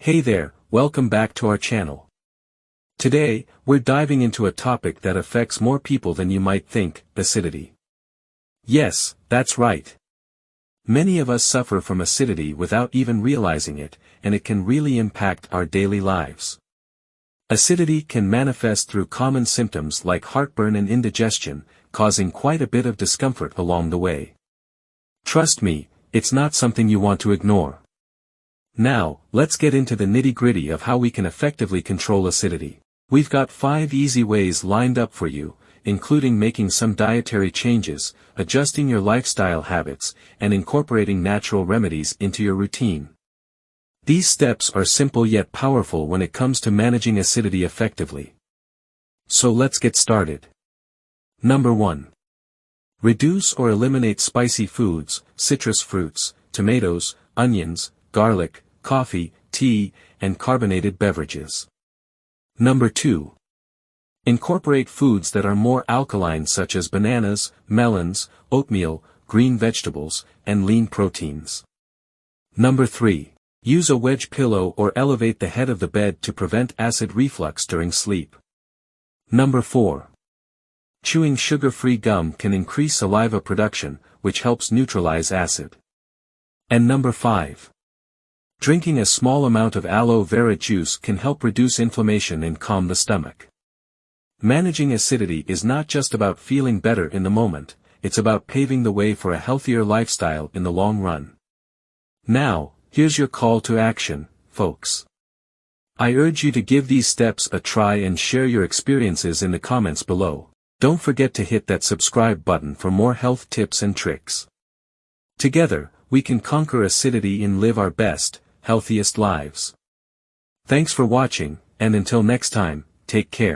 Hey there, welcome back to our channel. Today, we're diving into a topic that affects more people than you might think, acidity. Yes, that's right. Many of us suffer from acidity without even realizing it, and it can really impact our daily lives. Acidity can manifest through common symptoms like heartburn and indigestion, causing quite a bit of discomfort along the way. Trust me, it's not something you want to ignore. Now, let's get into the nitty-gritty of how we can effectively control acidity. We've got 5 easy ways lined up for you, including making some dietary changes, adjusting your lifestyle habits, and incorporating natural remedies into your routine. These steps are simple yet powerful when it comes to managing acidity effectively. So let's get started. Number 1. Reduce or eliminate spicy foods, citrus fruits, tomatoes, onions, garlic, coffee, tea, and carbonated beverages. Number 2. Incorporate foods that are more alkaline such as bananas, melons, oatmeal, green vegetables, and lean proteins. Number 3. Use a wedge pillow or elevate the head of the bed to prevent acid reflux during sleep. Number 4. Chewing sugar-free gum can increase saliva production, which helps neutralize acid. And number 5. Drinking a small amount of aloe vera juice can help reduce inflammation and calm the stomach. Managing acidity is not just about feeling better in the moment, it's about paving the way for a healthier lifestyle in the long run. Now, here's your call to action, folks. I urge you to give these steps a try and share your experiences in the comments below. Don't forget to hit that subscribe button for more health tips and tricks. Together, we can conquer acidity and live our best, healthiest lives. Thanks for watching, and until next time, take care.